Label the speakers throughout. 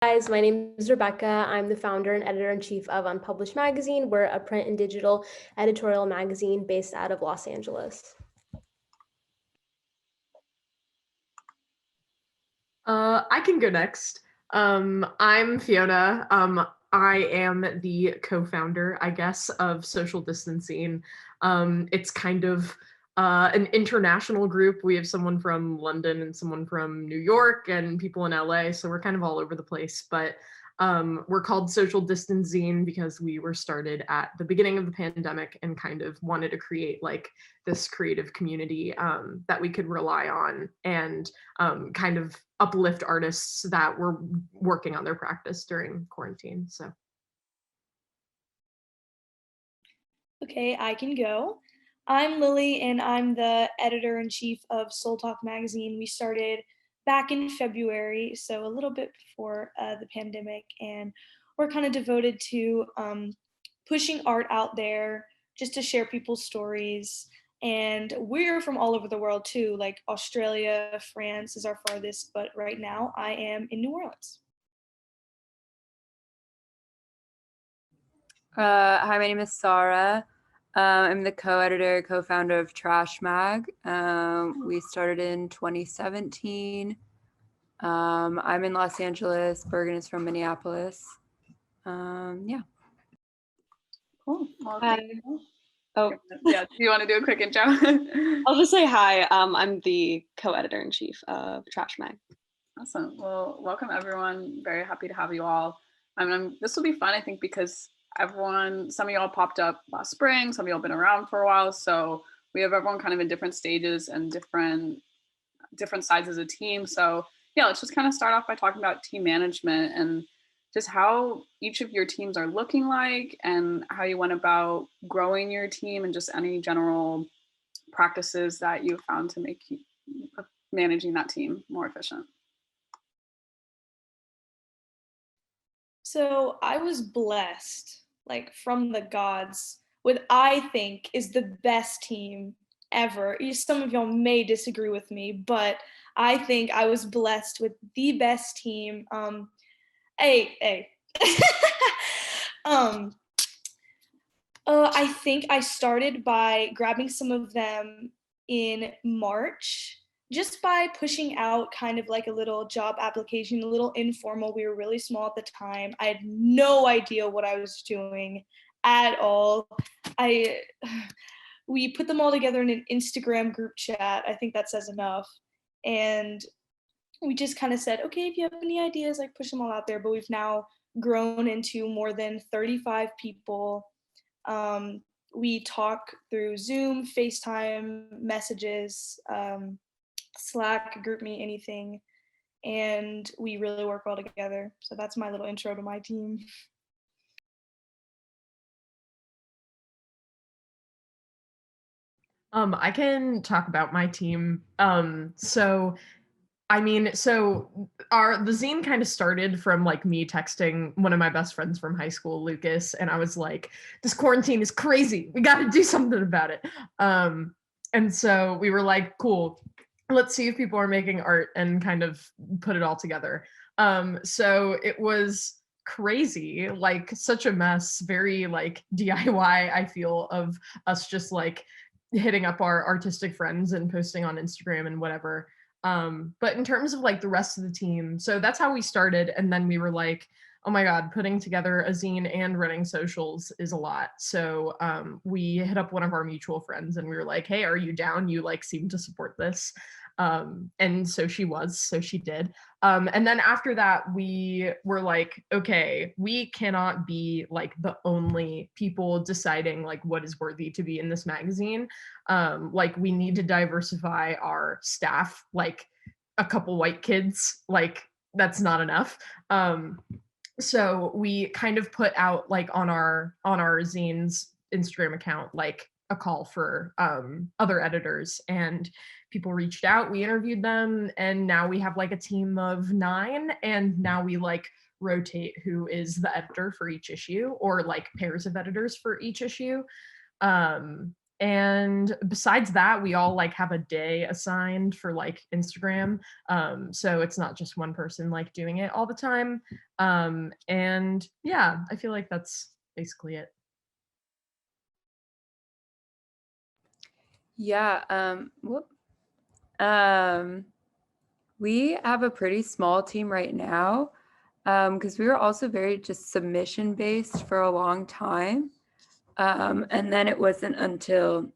Speaker 1: Guys, my name is Rebecca. I'm the founder and editor-in-chief of Unpublished magazine. We're a print and digital editorial magazine based out of Los Angeles.
Speaker 2: I can go next. I'm Fiona. I am the co-founder, I guess, of Social Distancing. It's kind of an international group. We have someone from London and someone from New York and people in LA, so we're kind of all over the place. But we're called Social Distancing because we were started at the beginning of the pandemic and kind of wanted to create like this creative community that we could rely on and kind of uplift artists that were working on their practice during quarantine. So.
Speaker 3: Okay, I can go. I'm Lily and I'm the editor-in-chief of Soultalk magazine. We started back in February, so a little bit before the pandemic, and we're kind of devoted to pushing art out there just to share people's stories. And we're from all over the world too, like Australia, France is our farthest, but right now I am in New Orleans.
Speaker 4: Hi, my name is Sarah. I'm the co-editor, co-founder of Trash Mag. We started in 2017. I'm in Los Angeles. Bergen is from Minneapolis. Yeah.
Speaker 5: Cool. Well,
Speaker 6: Hi.
Speaker 5: Oh,
Speaker 6: yeah. Do you want to do a quick intro?
Speaker 5: I'll just say hi. I'm the co-editor-in-chief of Trash Mag.
Speaker 6: Awesome. Well, welcome everyone. Very happy to have you all. This will be fun, I think, because some of y'all popped up last spring, some of y'all been around for a while, so we have everyone kind of in different stages and different sides as a team. So yeah, let's just kind of start off by talking about team management and just how each of your teams are looking like and how you went about growing your team and just any general practices that you found to make managing that team more efficient.
Speaker 3: So I was blessed, like from the gods, what I think is the best team ever. Some of y'all may disagree with me, but I think I was blessed with the best team. I think I started by grabbing some of them in March, just by pushing out kind of like a little job application, a little informal. We were really small at the time. I had no idea what I was doing at all. We put them all together in an Instagram group chat. I think that says enough. And we just kind of said, okay, if you have any ideas, like push them all out there. But we've now grown into more than 35 people. We talk through Zoom, FaceTime, messages, Slack, GroupMe, anything, and we really work well together. So that's my little intro to my team.
Speaker 2: I can talk about my team. So the zine kind of started from like me texting one of my best friends from high school, Lucas, and I was like, this quarantine is crazy. We got to do something about it. And so we were like, cool, let's see if people are making art and kind of put it all together. So it was crazy, like such a mess, very like DIY, I feel, of us just like hitting up our artistic friends and posting on Instagram and whatever. But in terms of like the rest of the team, so that's how we started. And then we were like, oh my God, putting together a zine and running socials is a lot. So we hit up one of our mutual friends and we were like, hey, are you down? You like seem to support this. And so she did. And then after that, we were like, okay, we cannot be like the only people deciding like what is worthy to be in this magazine. Like we need to diversify our staff, like a couple white kids, like that's not enough. So we kind of put out like on our zine's Instagram account, like a call for other editors, and people reached out, we interviewed them, and now we have like a team of 9, and now we like rotate who is the editor for each issue, or like pairs of editors for each issue. And besides that, we all like have a day assigned for like Instagram. So it's not just one person like doing it all the time. And yeah, I feel like that's basically it.
Speaker 4: Yeah. We have a pretty small team right now because we were also very just submission based for a long time. And then it wasn't until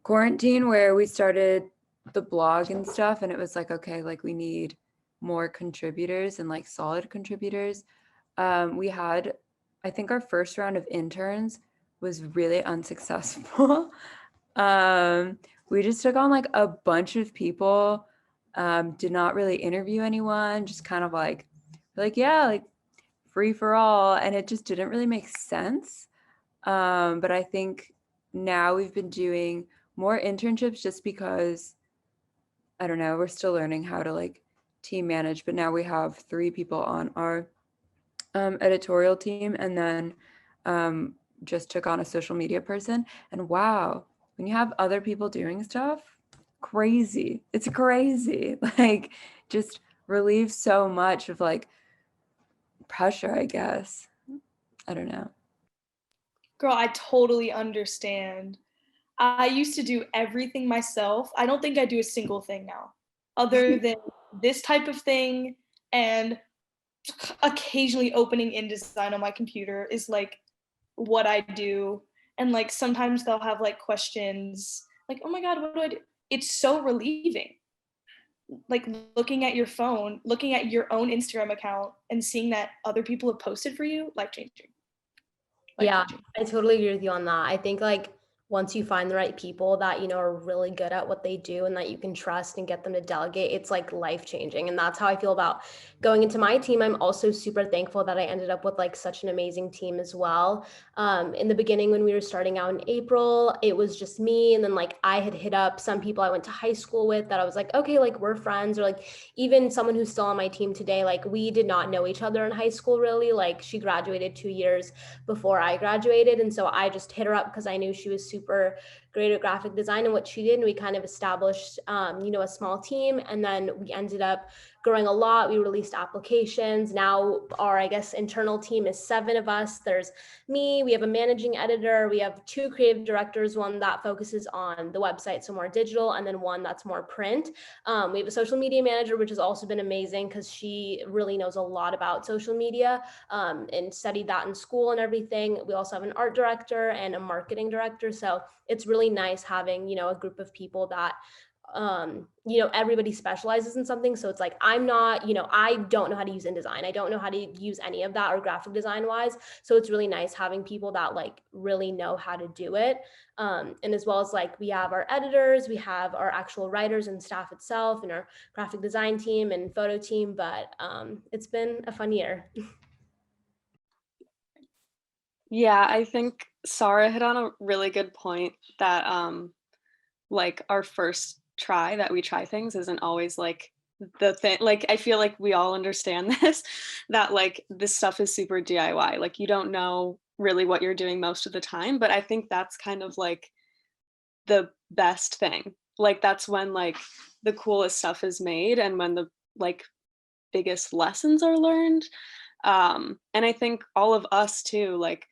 Speaker 4: quarantine where we started the blog and stuff, and it was like, okay, like we need more contributors and like solid contributors. We had, I think our first round of interns was really unsuccessful. We just took on like a bunch of people, did not really interview anyone, just kind of like yeah, like free for all, and it just didn't really make sense. But I think now we've been doing more internships just because, I don't know, we're still learning how to like team manage, but now we have 3 people on our editorial team, and then just took on a social media person. And wow, when you have other people doing stuff, crazy. It's crazy. Like just relieves so much of like pressure, I guess. I don't know.
Speaker 3: Girl, I totally understand. I used to do everything myself. I don't think I do a single thing now, other than this type of thing, and occasionally opening InDesign on my computer is like what I do. And like sometimes they'll have like questions like, oh my God, what do I do? It's so relieving. Like looking at your phone, looking at your own Instagram account and seeing that other people have posted for you, life changing.
Speaker 1: Yeah, I totally agree with you on that. I think like once you find the right people that, are really good at what they do and that you can trust and get them to delegate, it's like life changing. And that's how I feel about going into my team. I'm also super thankful that I ended up with like such an amazing team as well. In the beginning, when we were starting out in April, it was just me. And then like I had hit up some people I went to high school with that I was like, okay, like we're friends, or like even someone who's still on my team today, like we did not know each other in high school really. Like she graduated 2 years before I graduated. And so I just hit her up because I knew she was super great at graphic design and what she did. And we kind of established, a small team. And then we ended up growing a lot. We released applications. Now our, I guess, internal team is 7 of us. There's me, we have a managing editor, we have 2 creative directors, one that focuses on the website, so more digital, and then one that's more print. We have a social media manager, which has also been amazing because she really knows a lot about social media and studied that in school and everything. We also have an art director and a marketing director. So it's really nice having, a group of people that everybody specializes in something. So it's like, I'm not, I don't know how to use InDesign. I don't know how to use any of that or graphic design wise. So it's really nice having people that like really know how to do it. And as well as like, we have our editors, we have our actual writers and staff itself and our graphic design team and photo team. But it's been a fun year.
Speaker 5: Yeah, I think Sarah hit on a really good point that like our first try that we try things isn't always like the thing. Like I feel like we all understand this, that like this stuff is super DIY. Like you don't know really what you're doing most of the time, but I think that's kind of like the best thing. Like that's when like the coolest stuff is made and when the like biggest lessons are learned. And I think all of us too like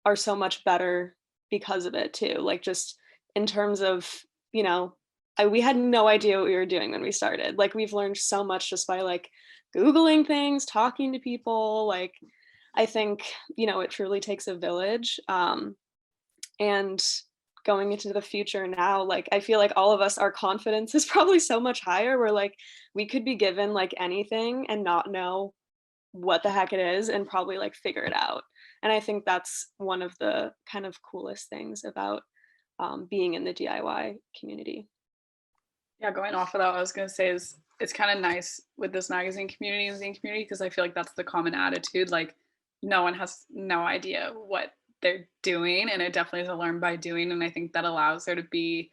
Speaker 5: are so much better because of it too. Like just in terms of, we had no idea what we were doing when we started. Like we've learned so much just by like Googling things, talking to people. Like I think, it truly takes a village. And going into the future now, like I feel like all of us, our confidence is probably so much higher. Where like we could be given like anything and not know what the heck it is and probably like figure it out. And I think that's one of the kind of coolest things about being in the DIY community.
Speaker 6: Yeah, going off of that, what I was going to say is it's kind of nice with this magazine community and zine community because I feel like that's the common attitude. Like no one has no idea what they're doing, and it definitely is a learn by doing. And I think that allows there to be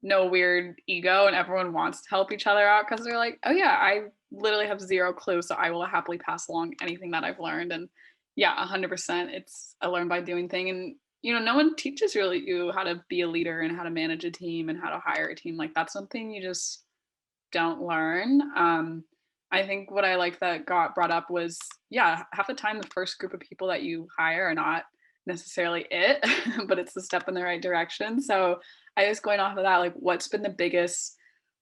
Speaker 6: no weird ego, and everyone wants to help each other out because they're like, oh yeah, I literally have zero clue, so I will happily pass along anything that I've learned. And yeah, 100%, it's a learn by doing thing. And you know, no one teaches really you how to be a leader and how to manage a team and how to hire a team. Like that's something you just don't learn. I think what I like that got brought up was, yeah, half the time the first group of people that you hire are not necessarily it, but it's the step in the right direction. So I was going off of that, like what's been the biggest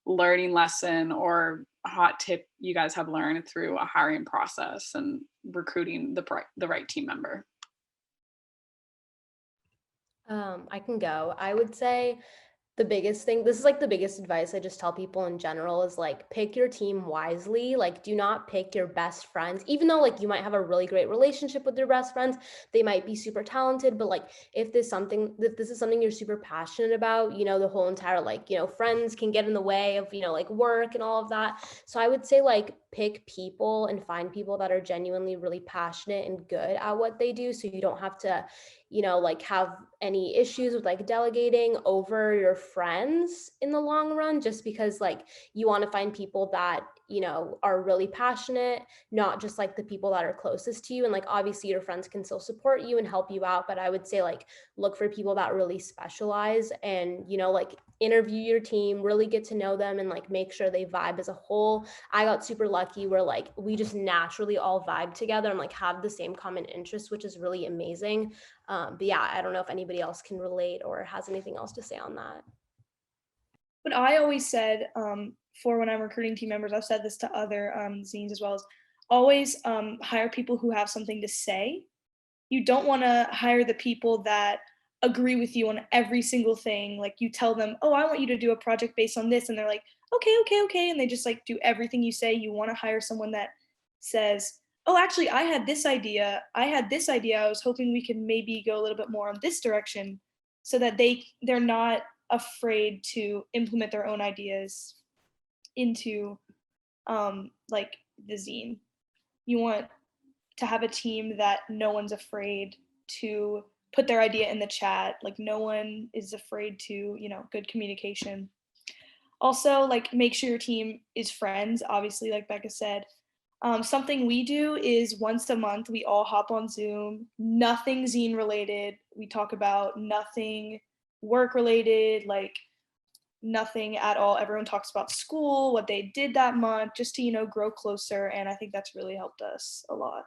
Speaker 6: learning lesson or hot tip you guys have learned through a hiring process and recruiting the right team member?
Speaker 1: I can go. I would say the biggest thing, this is like the biggest advice I just tell people in general, is like pick your team wisely. Like do not pick your best friends, even though like you might have a really great relationship with your best friends, they might be super talented, but like if this is something you're super passionate about, you know, the whole entire like, you know, friends can get in the way of, you know, like work and all of that. So I would say like pick people and find people that are genuinely really passionate and good at what they do, so you don't have to, you know, like have any issues with like delegating over your friends in the long run, just because like you want to find people that, you know, are really passionate, not just like the people that are closest to you. And like obviously your friends can still support you and help you out, but I would say like look for people that really specialize and, you know, like interview your team, really get to know them and like make sure they vibe as a whole. I got super lucky where like we just naturally all vibe together and like have the same common interests, which is really amazing. But yeah, I don't know if anybody else can relate or has anything else to say on that.
Speaker 3: But I always said, for when I'm recruiting team members, I've said this to other zines as well, as always hire people who have something to say. You don't want to hire the people that agree with you on every single thing. Like you tell them, oh, I want you to do a project based on this. And they're like, okay, okay, okay. And they just like do everything you say. You want to hire someone that says, oh, actually, I had this idea. I was hoping we could maybe go a little bit more on this direction, so that they're not afraid to implement their own ideas into like the zine. You want to have a team that no one's afraid to put their idea in the chat. Like no one is afraid to, you know, good communication. Also, like make sure your team is friends, obviously, like Becca said. Something we do is once a month, we all hop on Zoom, nothing zine related. We talk about nothing work related, like nothing at all. Everyone talks about school, what they did that month, just to, you know, grow closer. And I think that's really helped us a lot.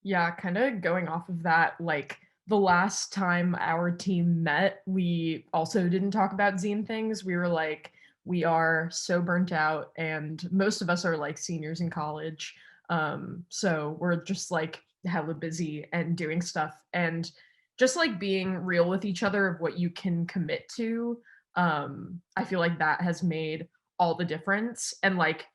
Speaker 2: Yeah, kind of going off of that, like the last time our team met, we also didn't talk about zine things. We were like, we are so burnt out, and most of us are like seniors in college. So we're just like hella busy and doing stuff, and just like being real with each other of what you can commit to. I feel like that has made all the difference. And like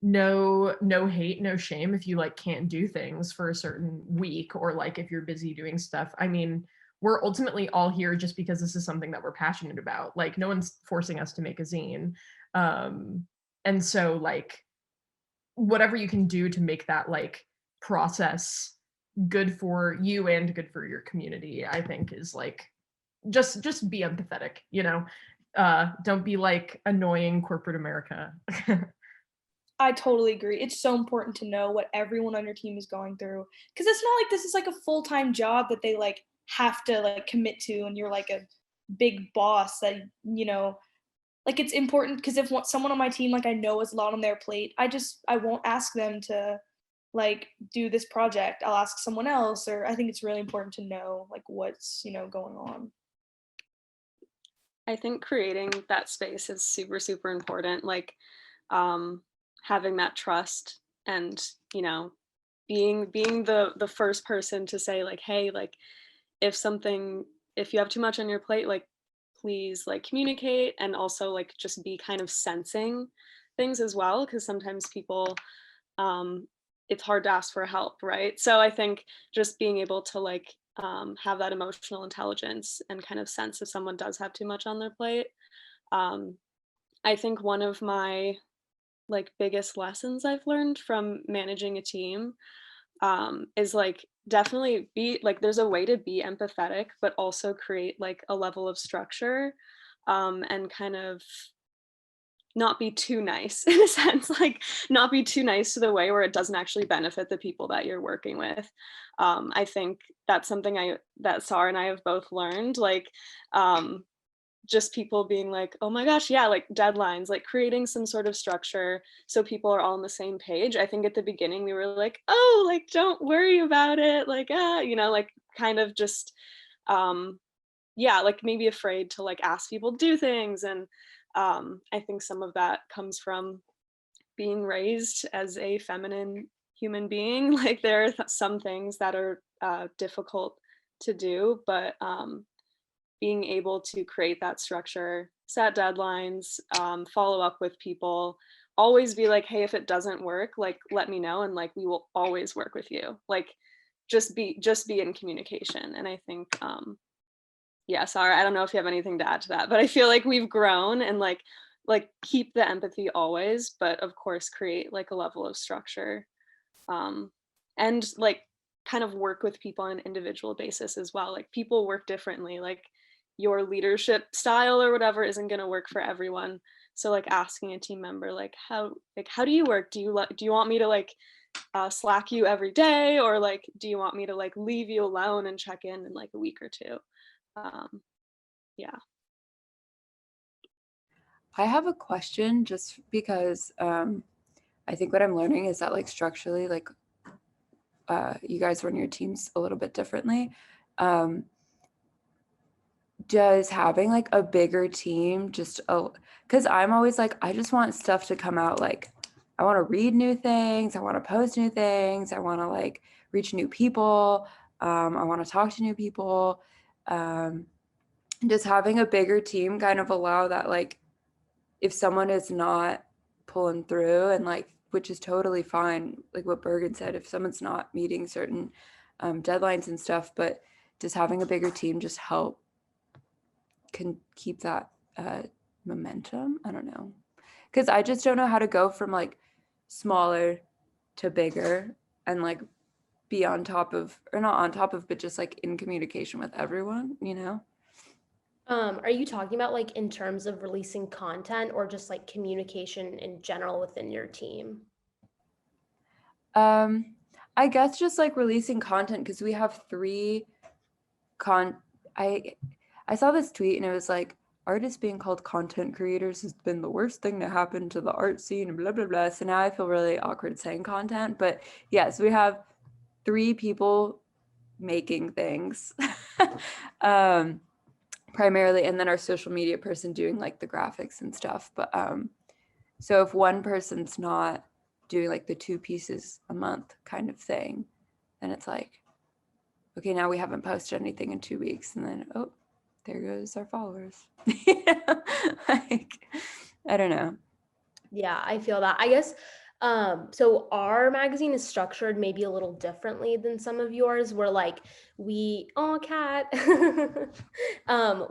Speaker 2: no hate, no shame if you like can't do things for a certain week, or like if you're busy doing stuff. I mean, we're ultimately all here just because this is something that we're passionate about. Like no one's forcing us to make a zine. And so like whatever you can do to make that like process good for you and good for your community, I think is like just be empathetic, you know. Don't be like annoying corporate America.
Speaker 3: I totally agree. It's so important to know what everyone on your team is going through, because it's not like this is like a full-time job that they like have to like commit to, and you're like a big boss that, you know, like it's important. Because if someone on my team like I know is a lot on their plate, I won't ask them to like do this project. I'll ask someone else. Or I think it's really important to know like what's, you know, going on.
Speaker 5: I think creating that space is super, super important. Like having that trust, and, you know, being the first person to say like, hey, like if you have too much on your plate, like please like communicate, and also like just be kind of sensing things as well, because sometimes people it's hard to ask for help, right? So I think just being able to like have that emotional intelligence and kind of sense if someone does have too much on their plate. um, I think one of my like biggest lessons I've learned from managing a team is like definitely be like, there's a way to be empathetic but also create like a level of structure, and kind of not be too nice in a sense, like not be too nice to the way where it doesn't actually benefit the people that you're working with. I think that's something that Sarah and I have both learned, like just people being like, oh my gosh, yeah, like deadlines, like creating some sort of structure so people are all on the same page. I think at the beginning we were like, oh, like don't worry about it, like like kind of just yeah, like maybe afraid to like ask people to do things. And I think some of that comes from being raised as a feminine human being. Like there are some things that are difficult to do, but being able to create that structure, set deadlines, follow up with people, always be like, hey, if it doesn't work, like let me know, and like we will always work with you. Like just be in communication. And I think yeah, Sarah, I don't know if you have anything to add to that, but I feel like we've grown and like keep the empathy always, but of course create like a level of structure, and like kind of work with people on an individual basis as well. Like people work differently, like your leadership style or whatever isn't going to work for everyone. So like asking a team member like how do you work? Do you want me to like Slack you every day, or like do you want me to like leave you alone and check in like a week or two? Yeah.
Speaker 4: I have a question just because I think what I'm learning is that like structurally, like you guys run your teams a little bit differently. Does having like a bigger team just, because I'm always like, I just want stuff to come out, like I want to read new things, I want to post new things, I want to like reach new people, I want to talk to new people. Just having a bigger team kind of allow that, like if someone is not pulling through, and like, which is totally fine, like what Bergen said, if someone's not meeting certain deadlines and stuff, but does having a bigger team just help can keep that momentum? I don't know, because I just don't know how to go from like smaller to bigger and like be on top of, or not on top of, but just like in communication with everyone, you know?
Speaker 1: Are you talking about like in terms of releasing content or just like communication in general within your team?
Speaker 4: I guess just like releasing content, because we have three I saw this tweet and it was like, artists being called content creators has been the worst thing to happen to the art scene and blah blah blah. So now I feel really awkward saying content, but yes, we have three people making things primarily, and then our social media person doing like the graphics and stuff. But so if one person's not doing like the 2 pieces a month kind of thing, then it's like, okay, now we haven't posted anything in 2 weeks, and then oh, there goes our followers. Like, I don't know.
Speaker 1: Yeah, I feel that. I guess so our magazine is structured maybe a little differently than some of yours, where like we cat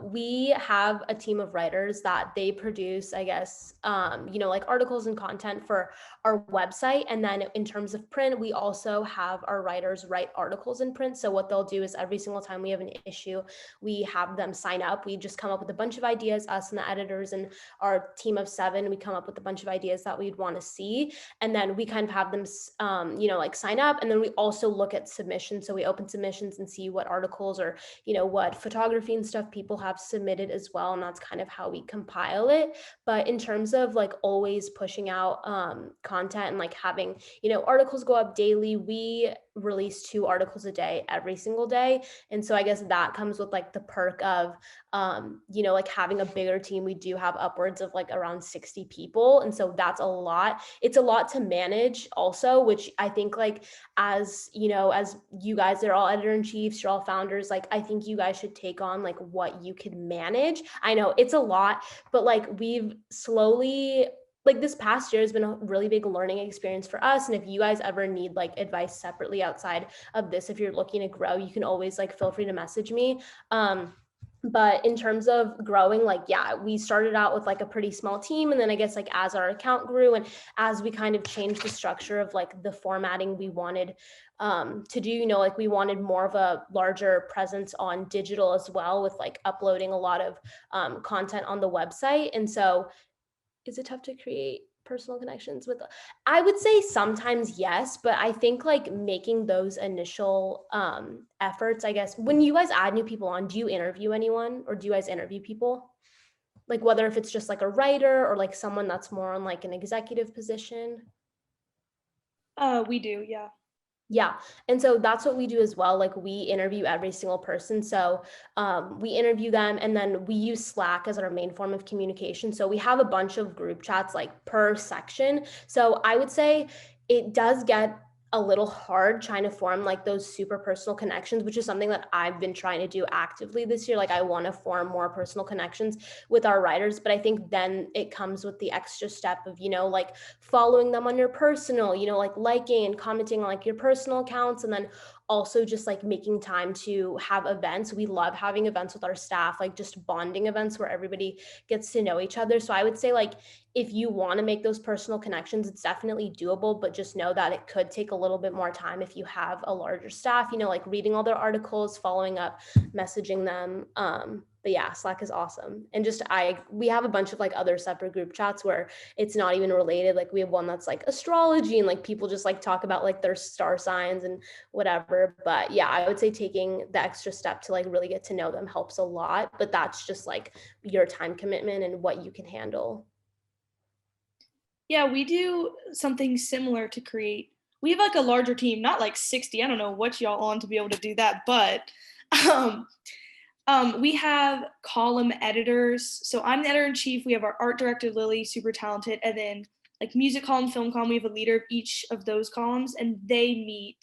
Speaker 1: we have a team of writers that they produce, I guess, like articles and content for our website. And then in terms of print, we also have our writers write articles in print. So what they'll do is every single time we have an issue, we have them sign up. We just come up with a bunch of ideas, us and the editors and our team of 7, we come up with a bunch of ideas that we'd want to see. And then we kind of have them, like sign up. And then we also look at submissions. So we open submissions and see what articles or, what photography and stuff people have submitted as well. And that's kind of how we compile it. But in terms of like always pushing out content and like having, articles go up daily, we release 2 articles a day every single day. And so I guess that comes with like the perk of, like having a bigger team. We do have upwards of like around 60 people. And so that's a lot. It's a lot to manage also, which I think like, as you guys are all editor-in-chiefs, you're all founders, like I think you guys should take on like what you can manage. I know it's a lot, but like we've slowly, like this past year has been a really big learning experience for us. And if you guys ever need like advice separately outside of this, if you're looking to grow, you can always like feel free to message me. But in terms of growing, like, yeah, we started out with like a pretty small team. And then I guess like as our account grew and as we kind of changed the structure of like the formatting we wanted to do, like we wanted more of a larger presence on digital as well, with like uploading a lot of content on the website. And so Is it tough to create personal connections with? I would say sometimes yes, but I think like making those initial efforts, I guess, when you guys add new people on, do you interview anyone or do you guys interview people? Like whether if it's just like a writer or like someone that's more on like an executive position?
Speaker 3: We do, yeah.
Speaker 1: Yeah. And so that's what we do as well. Like we interview every single person. So we interview them and then we use Slack as our main form of communication. So we have a bunch of group chats like per section. So I would say it does get a little hard trying to form like those super personal connections, which is something that I've been trying to do actively this year. Like I want to form more personal connections with our writers, but I think then it comes with the extra step of, like following them on your personal, like liking and commenting on like your personal accounts, and then also just like making time to have events. We love having events with our staff, like just bonding events where everybody gets to know each other. So I would say like if you want to make those personal connections, it's definitely doable, but just know that it could take a little bit more time if you have a larger staff, like reading all their articles, following up, messaging them. But yeah, Slack is awesome. And just we have a bunch of like other separate group chats where it's not even related. Like we have one that's like astrology and like people just like talk about like their star signs and whatever. But yeah, I would say taking the extra step to like really get to know them helps a lot. But that's just like your time commitment and what you can handle.
Speaker 3: Yeah, we do something similar to create. We have like a larger team, not like 60. I don't know what y'all on to be able to do that, but um, we have column editors. So I'm the editor in chief. We have our art director, Lily, super talented. And then like music column, film column, we have a leader of each of those columns, and they meet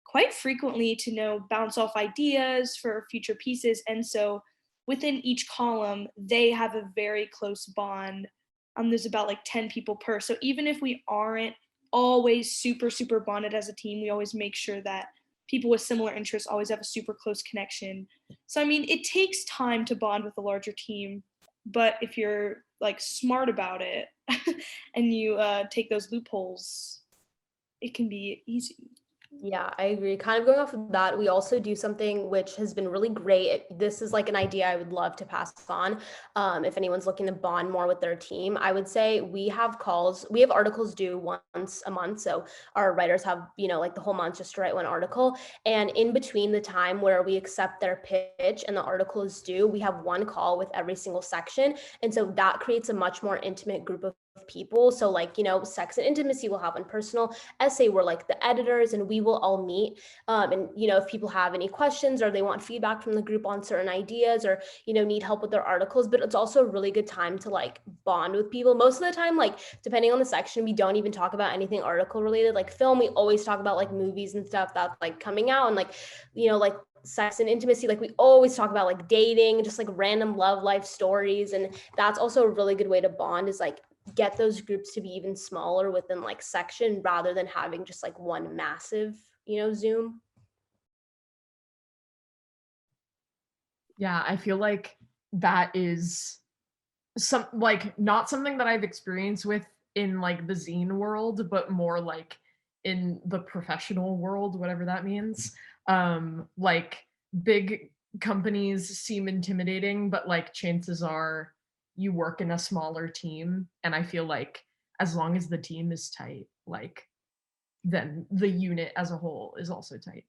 Speaker 3: quite frequently to bounce off ideas for future pieces. And so within each column, they have a very close bond. There's about like 10 people per. So even if we aren't always super, super bonded as a team, we always make sure that people with similar interests always have a super close connection. So, I mean, it takes time to bond with a larger team, but if you're like smart about it and you take those loopholes, it can be easy.
Speaker 1: Yeah, I agree. Kind of going off of that, we also do something which has been really great. This is like an idea I would love to pass on. If anyone's looking to bond more with their team, I would say we have articles due once a month. So our writers have, like the whole month just to write one article. And in between the time where we accept their pitch and the article is due, we have one call with every single section. And so that creates a much more intimate group of people. So like, sex and intimacy will have one personal essay where like the editors and we will all meet. And, if people have any questions or they want feedback from the group on certain ideas or, need help with their articles, but it's also a really good time to like bond with people. Most of the time, like depending on the section, we don't even talk about anything article related. Like film, we always talk about like movies and stuff that's like coming out and like, like sex and intimacy, like we always talk about like dating, just like random love life stories. And that's also a really good way to bond, is like get those groups to be even smaller within like section rather than having just like one massive, Zoom.
Speaker 2: Yeah, I feel like that is not something that I've experienced with in like the zine world, but more like in the professional world, whatever that means. Like big companies seem intimidating, but like chances are you work in a smaller team, and I feel like as long as the team is tight, like then the unit as a whole is also tight.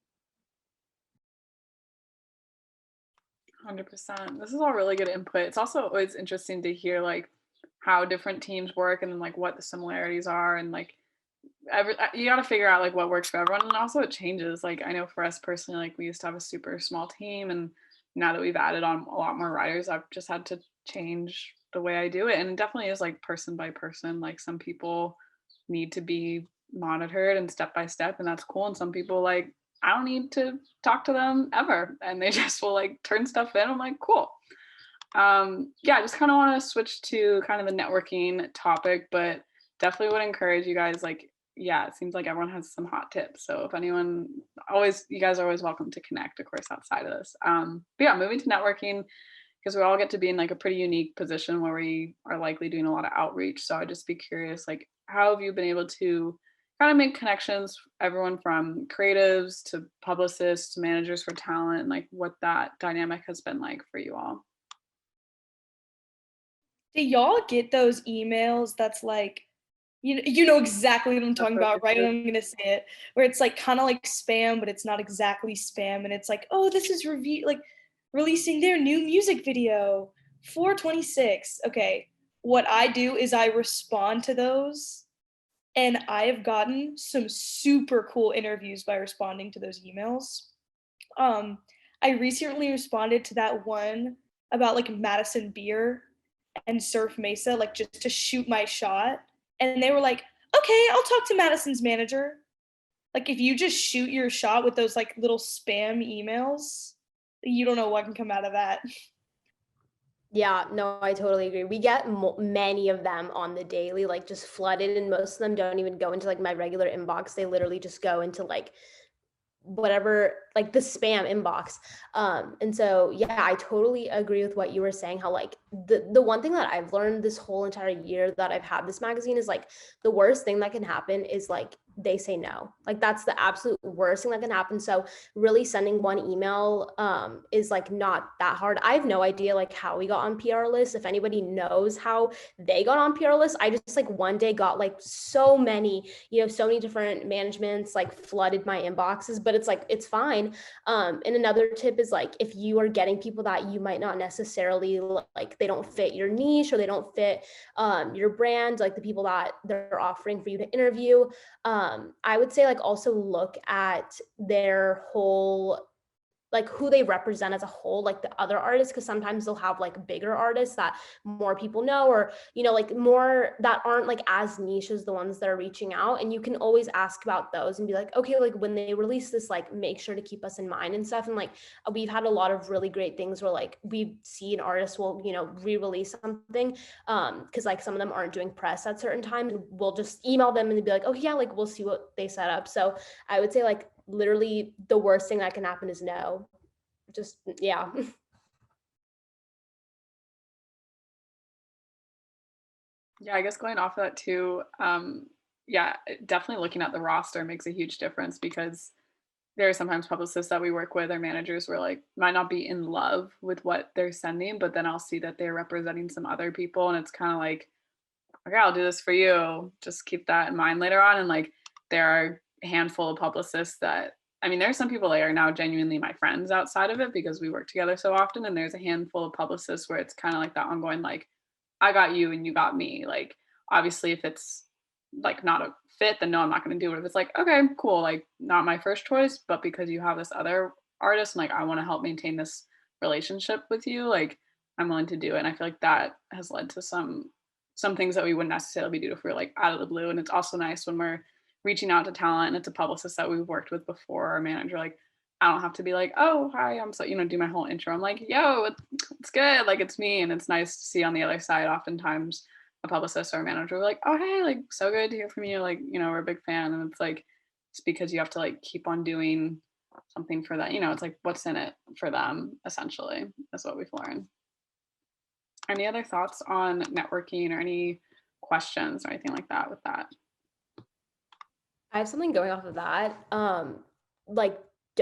Speaker 6: 100%. This is all really good input. It's also always interesting to hear like how different teams work and then like what the similarities are, and like you got to figure out like what works for everyone, and also it changes. Like I know for us personally, like we used to have a super small team, and now that we've added on a lot more writers, I've just had to change the way I do it, and it definitely is like person by person. Like some people need to be monitored and step by step, and that's cool, and some people like I don't need to talk to them ever, and they just will like turn stuff in. I'm like, cool. Yeah, I just kind of want to switch to kind of the networking topic, but definitely would encourage you guys, like, yeah, it seems like everyone has some hot tips. So if anyone, you guys are always welcome to connect, of course, outside of this. But yeah, moving to networking, because we all get to be in like a pretty unique position where we are likely doing a lot of outreach. So I'd just be curious, like, how have you been able to kind of make connections, everyone from creatives to publicists to managers for talent, and like what that dynamic has been like for you all?
Speaker 3: Do y'all get those emails that's like, you know exactly what I'm talking about, right? And I'm gonna say it, where it's like kind of like spam, but it's not exactly spam, and it's like, oh, this is releasing their new music video, 426. Okay, what I do is I respond to those, and I have gotten some super cool interviews by responding to those emails. Um, I recently responded to that one about like Madison Beer and Surf Mesa, like just to shoot my shot. And they were like, okay, I'll talk to Madison's manager. Like if you just shoot your shot with those like little spam emails, you don't know what can come out of that.
Speaker 1: Yeah, no, I totally agree. We get many of them on the daily, like just flooded, and most of them don't even go into like my regular inbox. They literally just go into like whatever, like the spam inbox. And so yeah, I totally agree with what you were saying, how like the one thing that I've learned this whole entire year that I've had this magazine is like the worst thing that can happen is like they say no. Like that's the absolute worst thing that can happen. So really sending one email is like not that hard. I have no idea like how we got on PR lists. If anybody knows how they got on PR lists, I just like one day got like so many, so many different managements like flooded my inboxes, but it's like, it's fine. And another tip is like, if you are getting people that you might not necessarily like, they don't fit your niche or they don't fit your brand, like the people that they're offering for you to interview, I would say like also look at their whole, like who they represent as a whole, like the other artists, because sometimes they'll have like bigger artists that more people know, or like more that aren't like as niche as the ones that are reaching out. And you can always ask about those and be like, okay, like when they release this, like make sure to keep us in mind and stuff. And like we've had a lot of really great things where like we see an artist will re-release something because like some of them aren't doing press at certain times, and we'll just email them and be like, oh yeah, like we'll see what they set up. So I would say like literally the worst thing that can happen is no. Just yeah.
Speaker 6: Yeah, I guess going off of that too, yeah, definitely looking at the roster makes a huge difference, because there are sometimes publicists that we work with or managers where like might not be in love with what they're sending, but then I'll see that they're representing some other people, and it's kind of like, okay, I'll do this for you. Just keep that in mind later on. And like there are a handful of publicists that, I mean, there's some people that are now genuinely my friends outside of it because we work together so often. And there's a handful of publicists where it's kind of like that ongoing, like, I got you and you got me. Like, obviously, if it's like not a fit, then no, I'm not going to do it. If it's like, okay, cool, like not my first choice, but because you have this other artist and like I want to help maintain this relationship with you, like I'm willing to do it. And I feel like that has led to some things that we wouldn't necessarily do if we were like out of the blue. And it's also nice when we're reaching out to talent and it's a publicist that we've worked with before, our manager, like I don't have to be like, oh, hi, I'm so, do my whole intro. I'm like, yo, it's good. Like, it's me. And it's nice to see on the other side, oftentimes a publicist or a manager will be like, oh, hey, like, so good to hear from you. Like, we're a big fan. And it's like, it's because you have to like keep on doing something for that. It's like, what's in it for them, essentially, is what we've learned. Any other thoughts on networking or any questions or anything like that with that?
Speaker 1: I have something going off of that. Like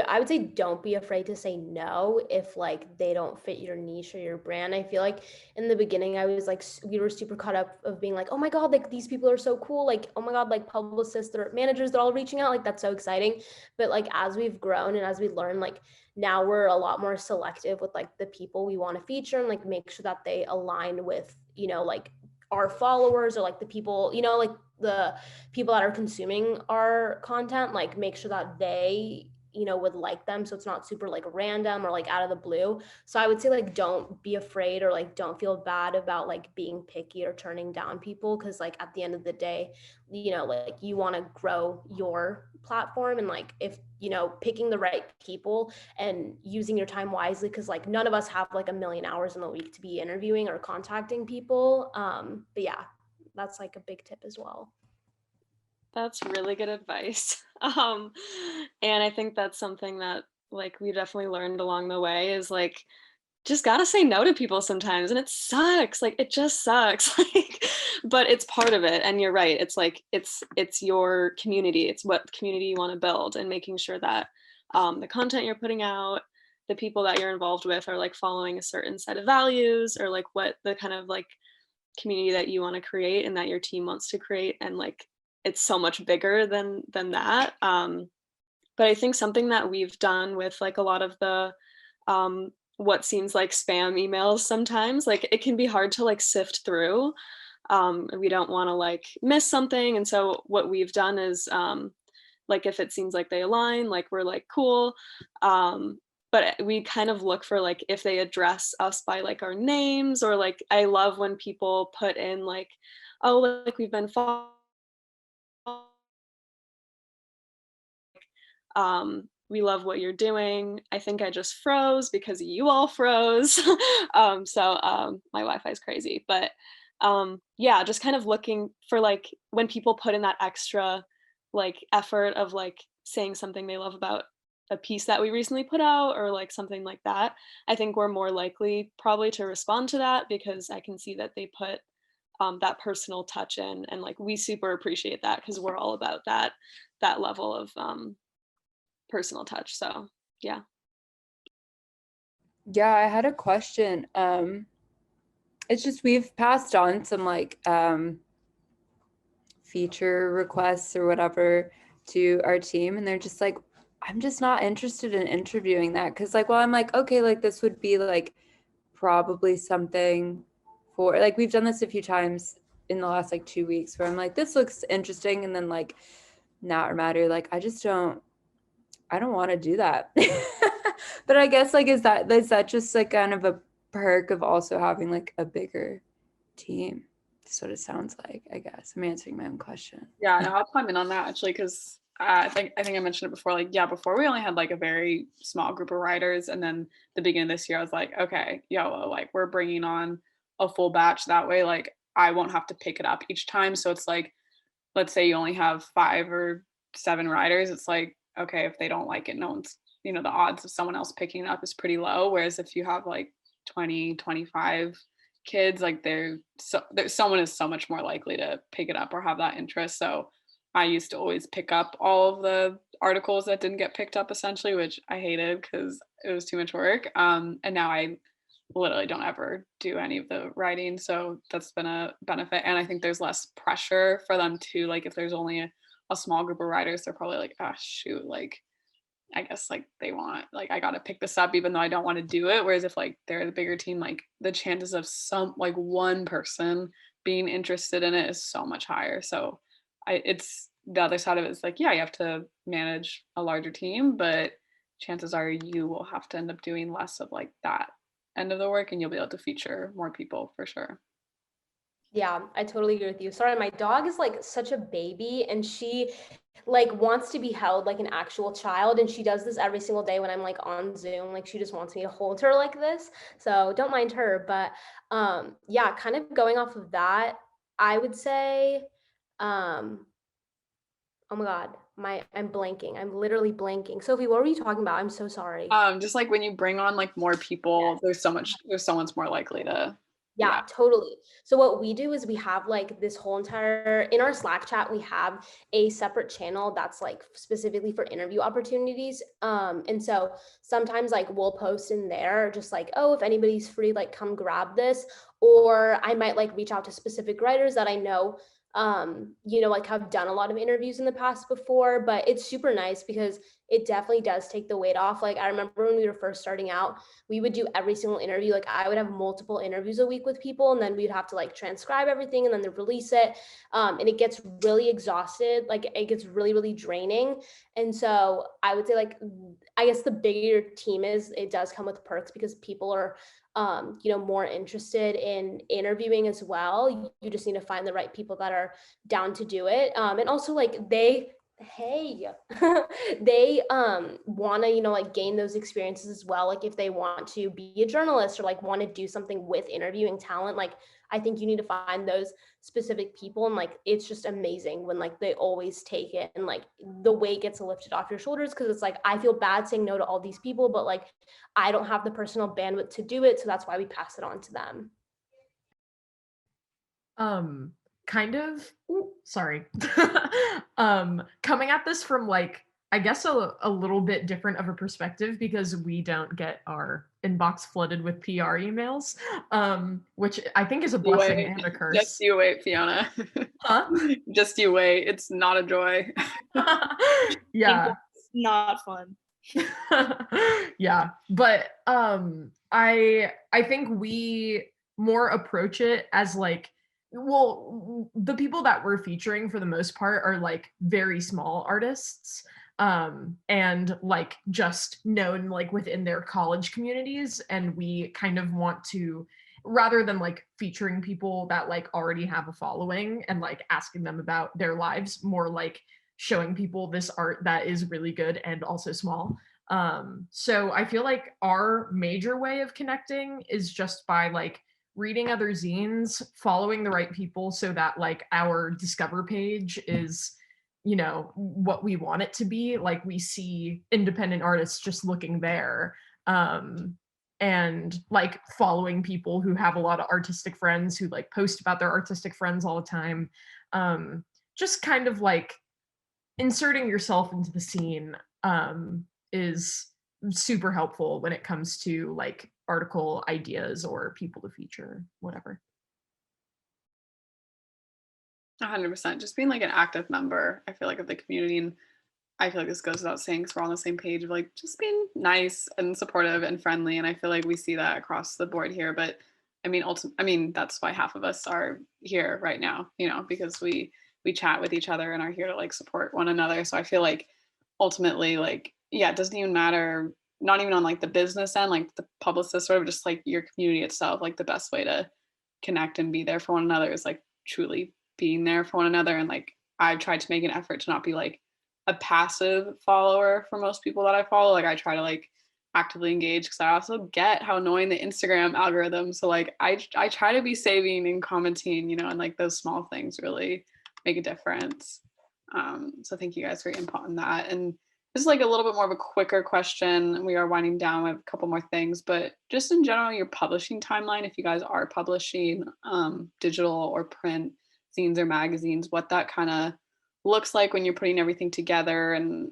Speaker 1: I would say don't be afraid to say no if like they don't fit your niche or your brand. I feel like in the beginning I was like, we were super caught up of being like, oh my God, like these people are so cool. Like, oh my God, like publicists or managers, they're all reaching out. Like, that's so exciting. But like, as we've grown and as we learn, like now we're a lot more selective with like the people we want to feature and like make sure that they align with, like our followers or like the people, like the people that are consuming our content, like make sure that they would like them, so it's not super like random or like out of the blue. So I would say like don't be afraid or like don't feel bad about like being picky or turning down people, because like at the end of the day, like you want to grow your platform, and like if picking the right people and using your time wisely, because like none of us have like a million hours in the week to be interviewing or contacting people. But yeah, that's like a big tip as well.
Speaker 5: That's really good advice. And I think that's something that like we definitely learned along the way is like just gotta say no to people sometimes, and it sucks. Like it just sucks. Like, but it's part of it. And you're right. It's like it's your community. It's what community you want to build, and making sure that the content you're putting out, the people that you're involved with are like following a certain set of values, or like what the kind of like community that you want to create and that your team wants to create, and like it's so much bigger than that. But I think something that we've done with like a lot of the what seems like spam emails sometimes, like it can be hard to like sift through. We don't want to like miss something, and so what we've done is like if it seems like they align, like we're like cool. But we kind of look for like if they address us by like our names, or like I love when people put in like, oh, like we've been following, we love what you're doing. I think I just froze because you all froze. My Wi-Fi is crazy, but yeah, just kind of looking for like when people put in that extra like effort of like saying something they love about a piece that we recently put out, or like something like that. I think we're more likely probably to respond to that because I can see that they put that personal touch in, and like we super appreciate that because we're all about that level of personal touch. So yeah.
Speaker 4: Yeah, I had a question. It's just we've passed on some like feature requests or whatever to our team, and they're just like, I'm just not interested in interviewing that, because like, well, I'm like, okay, like this would be like probably something for like, we've done this a few times in the last like 2 weeks where I'm like, this looks interesting, and then like not matter, like I don't want to do that. But I guess like is that just like kind of a perk of also having like a bigger team? That's what it sounds like, I guess. I'm answering my own question.
Speaker 6: Yeah, no, I'll chime in on that actually, because I think I mentioned it before. Like, yeah, before we only had like a very small group of writers, and then the beginning of this year, I was like, okay, yo, like we're bringing on a full batch. That way, like I won't have to pick it up each time. So it's like, let's say you only have 5 or 7 writers. It's like, okay, if they don't like it, no one's, the odds of someone else picking it up is pretty low. Whereas if you have like 20, 25 kids, like someone is so much more likely to pick it up or have that interest. So I used to always pick up all of the articles that didn't get picked up essentially, which I hated because it was too much work. And now I literally don't ever do any of the writing. So that's been a benefit. And I think there's less pressure for them too. Like if there's only a small group of writers, they're probably like, ah, shoot, like I guess like they want, like I gotta pick this up even though I don't want to do it. Whereas if like they're the bigger team, like the chances of some like one person being interested in it is so much higher. So it's the other side of it is like, yeah, you have to manage a larger team, but chances are you will have to end up doing less of like that end of the work, and you'll be able to feature more people for sure.
Speaker 1: Yeah, I totally agree with you. Sorry, my dog is like such a baby, and she like wants to be held like an actual child, and she does this every single day when I'm like on Zoom. Like she just wants me to hold her like this. So don't mind her. But yeah, kind of going off of that, I would say oh my God, I'm blanking. I'm literally blanking. Sophie, what were you talking about? I'm so sorry.
Speaker 6: Just like when you bring on like more people,
Speaker 1: Yes.
Speaker 6: there's so much more likely to
Speaker 1: Yeah, totally. So what we do is we have like this whole entire, in our Slack chat, we have a separate channel that's like specifically for interview opportunities. And so sometimes like we'll post in there just like, oh, if anybody's free, like come grab this. Or I might like reach out to specific writers that I know like have done a lot of interviews in the past before, but it's super nice because it definitely does take the weight off. Like I remember when we were first starting out, we would do every single interview. Like I would have multiple interviews a week with people, and then we'd have to like transcribe everything and then release it. And it gets really exhausted. Like it gets really, really draining. And so I would say like, I guess the bigger your team is, it does come with perks because people are more interested in interviewing as well. You just need to find the right people that are down to do it. And also like they want to like gain those experiences as well. Like if they want to be a journalist or like want to do something with interviewing talent, like I think you need to find those specific people, and like it's just amazing when like they always take it and like the weight gets lifted off your shoulders, because it's like I feel bad saying no to all these people, but like I don't have the personal bandwidth to do it, so that's why we pass it on to them.
Speaker 2: Kind of sorry. Coming at this from like I guess a little bit different of a perspective because we don't get our inbox flooded with PR emails, which I think is a blessing and a curse.
Speaker 6: Just you wait, Fiona.
Speaker 2: Huh?
Speaker 6: Just you wait. It's not a joy.
Speaker 2: Yeah.
Speaker 3: It's not fun.
Speaker 2: Yeah, but I think we more approach it as like, well, the people that we're featuring for the most part are like very small artists, and like just known like within their college communities, and we kind of want to, rather than like featuring people that like already have a following and like asking them about their lives, more like showing people this art that is really good and also small. So I feel like our major way of connecting is just by like reading other zines, following the right people so that like our discover page is, you know, what we want it to be. Like we see independent artists just looking there. And like following people who have a lot of artistic friends who like post about their artistic friends all the time. Just kind of like inserting yourself into the scene is super helpful when it comes to like article ideas or people to feature, whatever.
Speaker 6: 100%. Just being like an active member, I feel like, of the community. And I feel like this goes without saying because we're all on the same page of like just being nice and supportive and friendly. And I feel like we see that across the board here. But I mean, that's why half of us are here right now, you know, because we chat with each other and are here to like support one another. So I feel like ultimately, like, yeah, it doesn't even matter, not even on like the business end, like the publicist, sort of just like your community itself, like the best way to connect and be there for one another is like truly being there for one another. And like I've tried to make an effort to not be like a passive follower for most people that I follow. Like I try to like actively engage because I also get how annoying the Instagram algorithm. So like I try to be saving and commenting, you know, and like those small things really make a difference. So thank you guys for your input on that. And this is like a little bit more of a quicker question. We are winding down with a couple more things, but just in general, your publishing timeline, if you guys are publishing digital or print zines or magazines, what that kind of looks like when you're putting everything together, and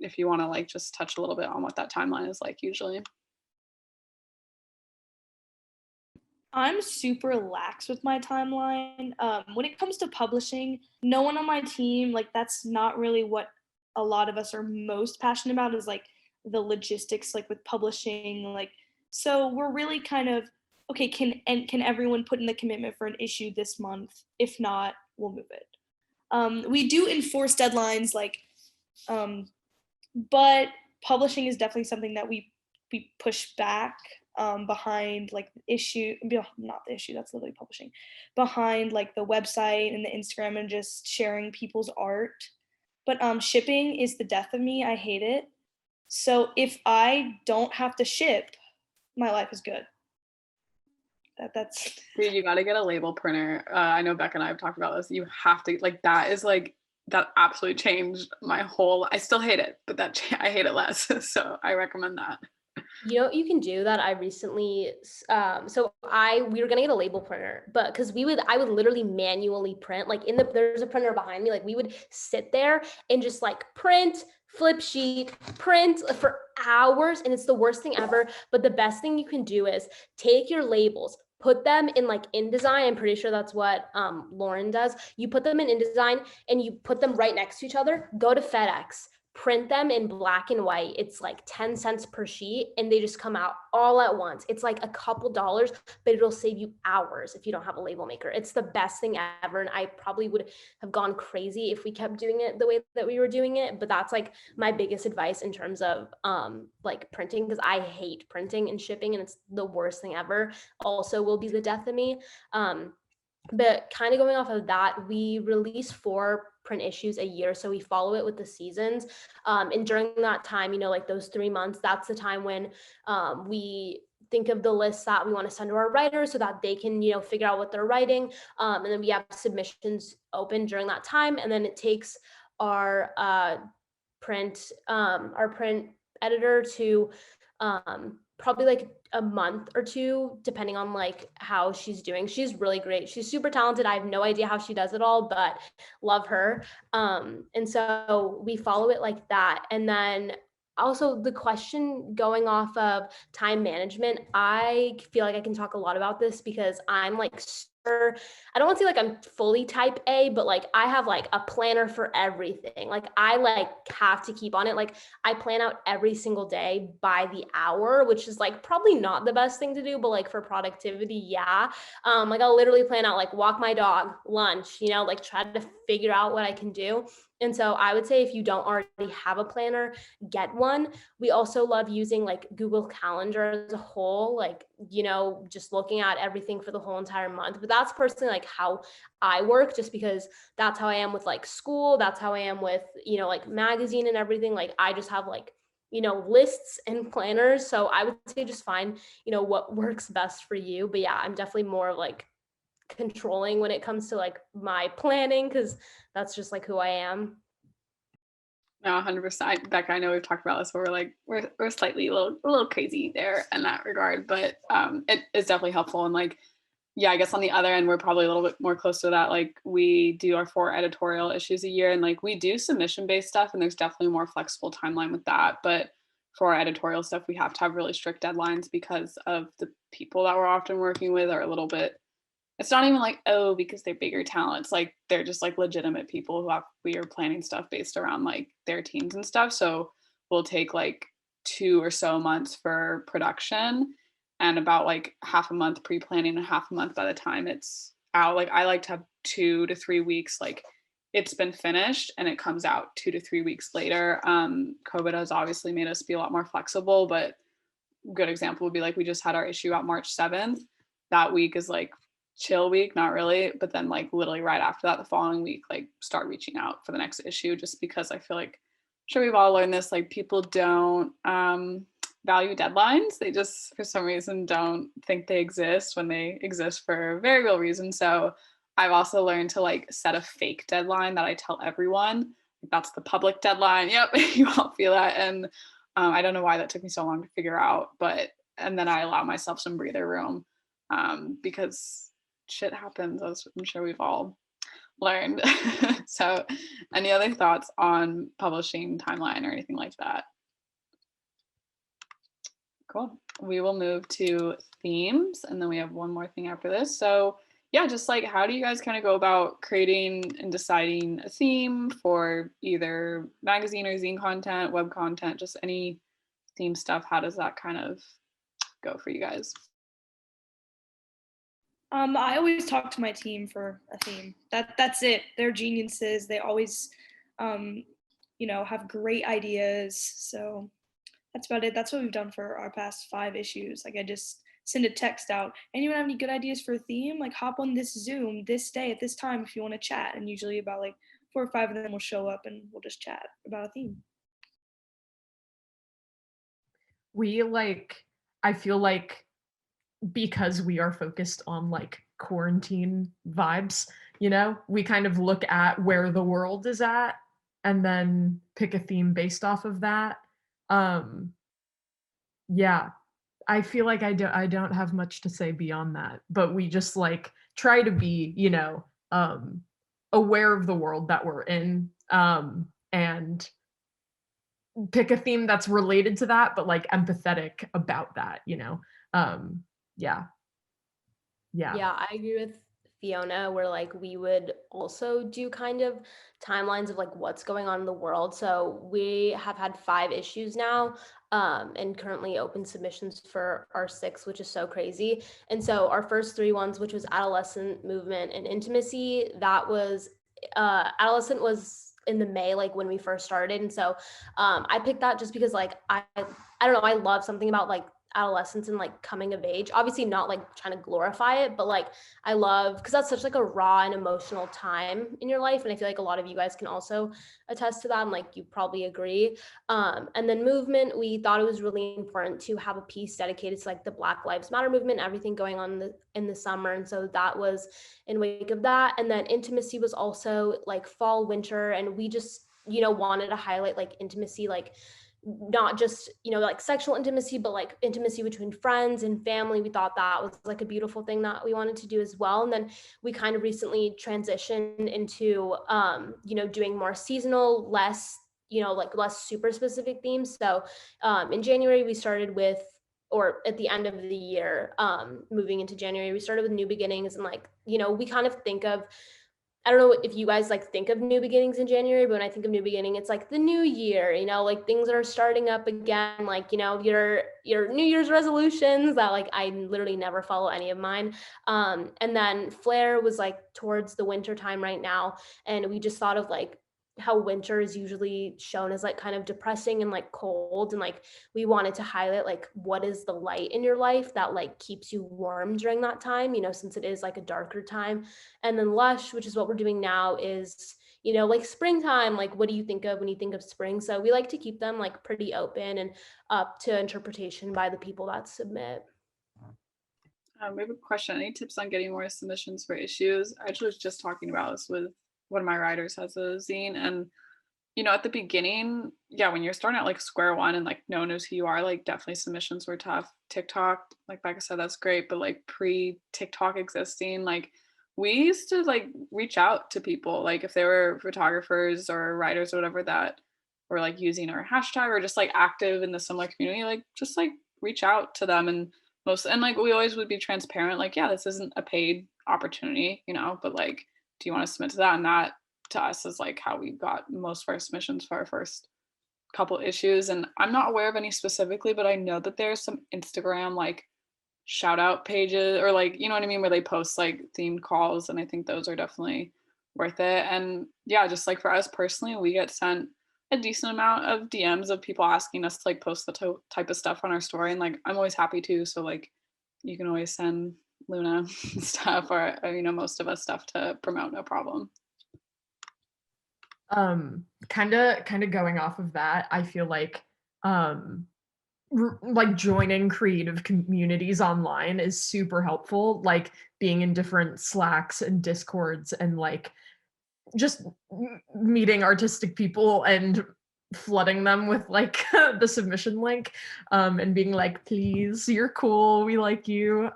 Speaker 6: if you want to like just touch a little bit on what that timeline is like usually.
Speaker 3: I'm super lax with my timeline. When it comes to publishing, no one on my team, like that's not really what a lot of us are most passionate about, is like the logistics, like with publishing. Like, so we're really kind of, okay, can everyone put in the commitment for an issue this month? If not, we'll move it. We do enforce deadlines, like, but publishing is definitely something that we push back behind, like issue, not the issue, that's literally publishing, behind like the website and the Instagram and just sharing people's art. But shipping is the death of me. I hate it. So if I don't have to ship, my life is good. That's
Speaker 6: Dude, you got to get a label printer. I know Becca and I have talked about this. You have to, like, that is like, that absolutely changed my whole, I still hate it, but I hate it less. So I recommend that.
Speaker 1: You know what you can do that I recently, we were gonna get a label printer, but because I would literally manually print, like there's a printer behind me, like we would sit there and just like print, flip sheet, print for hours, and it's the worst thing ever. But the best thing you can do is take your labels, put them in like InDesign. I'm pretty sure that's what Lauren does. You put them in InDesign and you put them right next to each other. Go to FedEx, print them in black and white. It's like 10 cents per sheet and they just come out all at once. It's like a couple dollars, but it'll save you hours if you don't have a label maker. It's the best thing ever. And I probably would have gone crazy if we kept doing it the way that we were doing it. But that's like my biggest advice in terms of like printing, because I hate printing and shipping and it's the worst thing ever. Also will be the death of me. But kind of going off of that, we release 4 print issues a year. So we follow it with the seasons. And during that time, you know, like those 3 months, that's the time when we think of the lists that we want to send to our writers so that they can, you know, figure out what they're writing. And then we have submissions open during that time. And then it takes our print editor to probably like a month or two, depending on like how she's doing. She's really great. She's super talented. I have no idea how she does it all, but love her. And so we follow it like that. And then also the question going off of time management, I feel like I can talk a lot about this because I'm like super, I don't want to say like I'm fully type A, but like I have like a planner for everything. Like I like have to keep on it. Like I plan out every single day by the hour, which is like probably not the best thing to do, but like for productivity, yeah. Like I'll literally plan out like walk my dog, lunch, you know, like try to figure out what I can do. And so I would say if you don't already have a planner, get one. We also love using like Google Calendar as a whole, like, you know, just looking at everything for the whole entire month. But that's personally like how I work, just because that's how I am with like school. That's how I am with, you know, like magazine and everything. Like I just have like, you know, lists and planners. So I would say just find, you know, what works best for you. But yeah, I'm definitely more of like controlling when it comes to like my planning, because that's just like who I am.
Speaker 6: No, 100%. Becca, I know we've talked about this, but we're like we're slightly a little crazy there in that regard, but it is definitely helpful. And like, yeah, I guess on the other end, we're probably a little bit more close to that. Like we do our 4 editorial issues a year, and like we do submission based stuff, and there's definitely a more flexible timeline with that. But for our editorial stuff, we have to have really strict deadlines because of the people that we're often working with are a little bit, it's not even like, oh, because they're bigger talents. Like they're just like legitimate people who have, we are planning stuff based around like their teams and stuff. So we'll take like 2 or so months for production and about like half a month pre-planning and half a month by the time it's out. Like I like to have 2 to 3 weeks, like it's been finished and it comes out 2 to 3 weeks later. COVID has obviously made us be a lot more flexible, but a good example would be like we just had our issue out March 7th. That week is like chill week, not really, but then like literally right after that, the following week, like start reaching out for the next issue, just because I feel like, I'm sure we've all learned this, like people don't value deadlines. They just for some reason don't think they exist when they exist for a very real reason. So I've also learned to like set a fake deadline that I tell everyone. That's the public deadline. Yep, you all feel that. And I don't know why that took me so long to figure out, but and then I allow myself some breather room because shit happens, as I'm sure we've all learned. So any other thoughts on publishing timeline or anything like that? Cool. We will move to themes, and then we have one more thing after this. So yeah, just like how do you guys kind of go about creating and deciding a theme for either magazine or zine content, web content, just any theme stuff? How does that kind of go for you guys?
Speaker 3: I always talk to my team for a theme. That's it. They're geniuses. They always, you know, have great ideas. So that's about it. That's what we've done for our past 5 issues. Like I just send a text out. Anyone have any good ideas for a theme? Like hop on this Zoom this day at this time if you want to chat. And usually about like 4 or 5 of them will show up and we'll just chat about a theme.
Speaker 2: We like, I feel like because we are focused on like quarantine vibes, you know, we kind of look at where the world is at and then pick a theme based off of that. Yeah, I feel like I don't have much to say beyond that, but we just like try to be, you know, aware of the world that we're in, and pick a theme that's related to that, but like empathetic about that, you know. Yeah.
Speaker 1: Yeah, I agree with Fiona, where like we would also do kind of timelines of like what's going on in the world. So we have had 5 issues now, and currently open submissions for our 6th, which is so crazy. And so our first 3 ones, which was adolescent, movement, and intimacy, that was adolescent was in the May, like when we first started. And so I picked that just because like I don't know, I love something about like adolescence and like coming of age, obviously not like trying to glorify it, but like I love, because that's such like a raw and emotional time in your life, and I feel like a lot of you guys can also attest to that, and like you probably agree. And then movement, we thought it was really important to have a piece dedicated to like the Black Lives Matter movement, everything going on in the summer, and so that was in wake of that. And then intimacy was also like fall, winter, and we just, you know, wanted to highlight like intimacy, like not just, like sexual intimacy, but like intimacy between friends and family. We thought that was like a beautiful thing that we wanted to do as well. And then we kind of recently transitioned into, doing more seasonal, less, like less super specific themes. So in January, we started with, or at the end of the year, moving into January, we started with new beginnings. And like, we kind of think of, I don't know if you guys like think of new beginnings in January, but when I think of new beginning, it's like the new year, like things are starting up again, like, your New Year's resolutions that like I literally never follow any of mine. And then Flare was like towards the winter time right now. And we just thought of like how winter is usually shown as like kind of depressing and like cold, and like we wanted to highlight like what is the light in your life that like keeps you warm during that time, since it is like a darker time. And then Lush, which is what we're doing now, is like springtime. Like, what do you think of when you think of spring? So we like to keep them like pretty open and up to interpretation by the people that submit.
Speaker 6: We have a question. Any tips on getting more submissions for issues? I actually was just talking about this with one of my writers, has a zine, and at the beginning, when you're starting at like square one and like no one knows who you are, like definitely submissions were tough. TikTok, like Becca said, that's great, but like pre TikTok existing, like we used to like reach out to people, like if they were photographers or writers or whatever that were like using our hashtag or just like active in the similar community, like just like reach out to them. And like we always would be transparent, like, yeah, this isn't a paid opportunity, but like, do you want to submit to that? And that to us is like how we got most of our submissions for our first couple issues. And I'm not aware of any specifically, but I know that there's some Instagram like shout out pages, or like, you know what I mean, where they post like themed calls, and I think those are definitely worth it. And yeah, just like for us personally, we get sent a decent amount of DMs of people asking us to like post the type of stuff on our story, and like I'm always happy to. So like you can always send Luna stuff or most of us stuff to promote, no problem.
Speaker 2: Kind of going off of that, I feel like like joining creative communities online is super helpful, like being in different Slacks and Discords and like just meeting artistic people and flooding them with like the submission link, and being like, please, you're cool, we like you.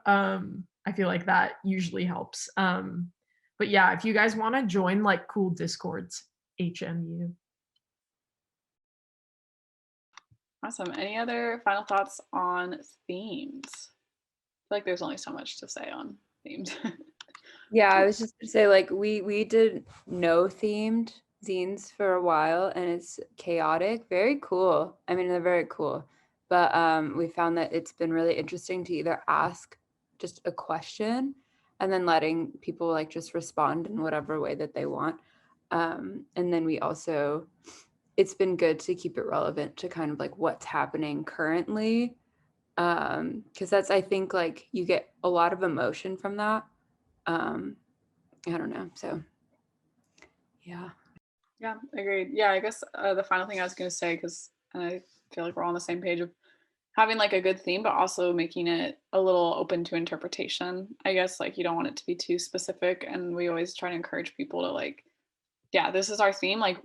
Speaker 2: I feel like that usually helps. But yeah, if you guys want to join like cool Discords, HMU.
Speaker 6: Awesome. Any other final thoughts on themes? I feel like there's only so much to say on themes.
Speaker 4: Yeah, I was just gonna say, like, we did no themed zines for a while, and it's chaotic. Very cool. I mean, they're very cool, but we found that it's been really interesting to either ask just a question and then letting people like just respond in whatever way that they want. And then we also, it's been good to keep it relevant to kind of like what's happening currently, because that's, I think, like you get a lot of emotion from that. I don't know. So yeah.
Speaker 6: Yeah, agreed. Yeah, I guess the final thing I was going to say, because I feel like we're all on the same page of having like a good theme, but also making it a little open to interpretation. I guess like you don't want it to be too specific. And we always try to encourage people to like, yeah, this is our theme. Like,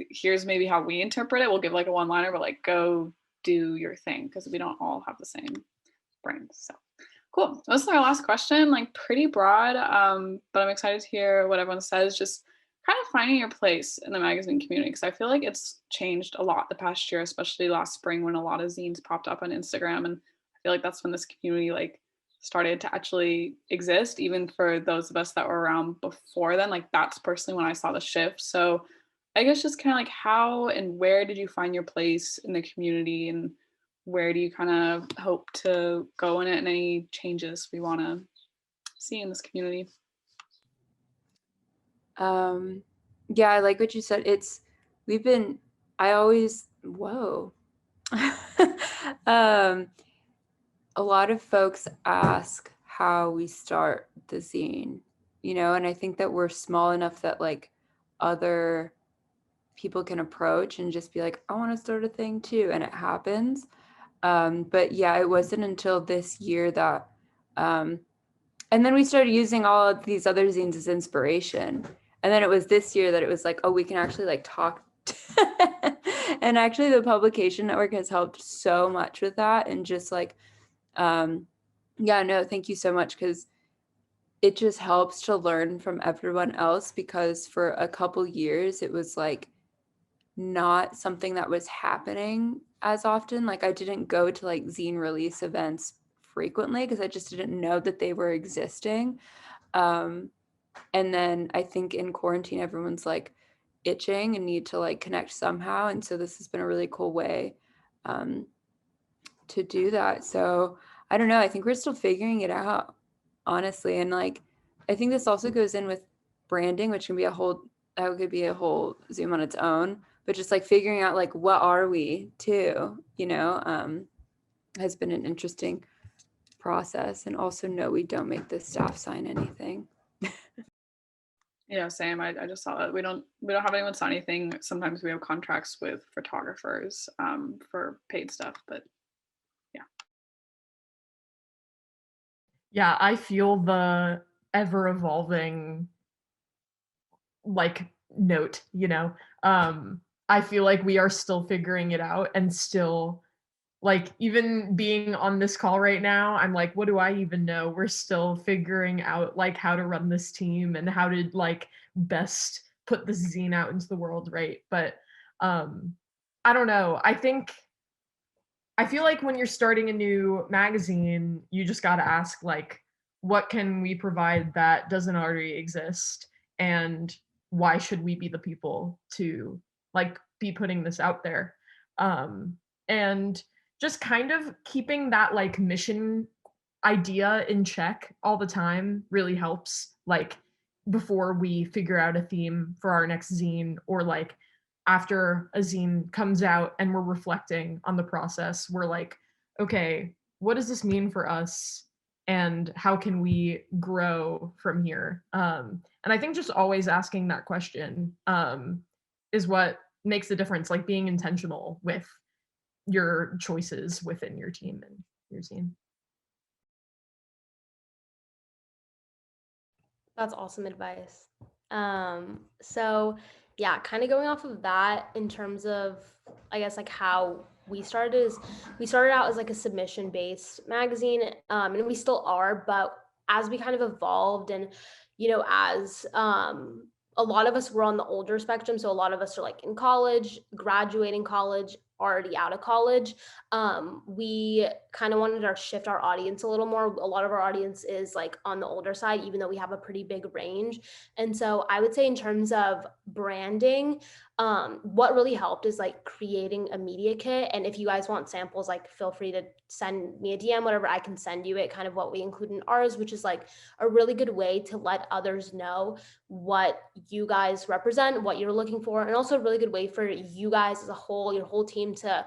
Speaker 6: here's maybe how we interpret it. We'll give like a one-liner, but like go do your thing, because we don't all have the same brains. So cool. This is our last question, like pretty broad, but I'm excited to hear what everyone says. Just kind of finding your place in the magazine community, because I feel like it's changed a lot the past year, especially last spring when a lot of zines popped up on Instagram. And I feel like that's when this community like started to actually exist, even for those of us that were around before then. Like that's personally when I saw the shift. So I guess just kind of like how and where did you find your place in the community, and where do you kind of hope to go in it, and any changes we want to see in this community?
Speaker 4: Yeah, I like what you said. A lot of folks ask how we start the zine, and I think that we're small enough that like other people can approach and just be like, I want to start a thing too, and it happens. But yeah, it wasn't until this year that, and then we started using all of these other zines as inspiration. And then it was this year that it was like, oh, we can actually like talk And actually the publication network has helped so much with that. And just like, yeah, no, thank you so much, because it just helps to learn from everyone else, because for a couple years it was like not something that was happening as often. Like I didn't go to like zine release events frequently because I just didn't know that they were existing. And then I think in quarantine, everyone's like itching and need to like connect somehow. And so this has been a really cool way to do that. So I don't know. I think we're still figuring it out, honestly. And like, I think this also goes in with branding, which can be that could be a whole Zoom on its own, but just like figuring out like, what are we too, has been an interesting process. And also, no, we don't make the staff sign anything.
Speaker 6: Yeah, same. I just saw that we don't have anyone sign anything. Sometimes we have contracts with photographers for paid stuff, but yeah.
Speaker 2: Yeah, I feel the ever evolving like note, I feel like we are still figuring it out, and still, like, even being on this call right now, I'm like, what do I even know? We're still figuring out like how to run this team and how to like best put this zine out into the world, right? But I don't know. I feel like when you're starting a new magazine, you just got to ask, like, what can we provide that doesn't already exist? And why should we be the people to, like, be putting this out there? And just kind of keeping that, like, mission idea in check all the time really helps. Like, before we figure out a theme for our next zine, or like after a zine comes out and we're reflecting on the process, we're like, okay, what does this mean for us? And how can we grow from here? And I think just always asking that question is what makes the difference, like being intentional with your choices within your team and your zine.
Speaker 1: That's awesome advice. So yeah, kind of going off of that in terms of, I guess, like how we started out as like a submission based magazine, and we still are, but as we kind of evolved, and as a lot of us were on the older spectrum, so a lot of us are like in college, graduating college, already out of college. We kind of wanted to shift our audience a little more. A lot of our audience is like on the older side, even though we have a pretty big range. And so I would say in terms of branding, what really helped is like creating a media kit. And if you guys want samples, like feel free to send me a DM, whatever, I can send you it, kind of what we include in ours, which is like a really good way to let others know what you guys represent, what you're looking for, and also a really good way for you guys as a whole, your whole team, to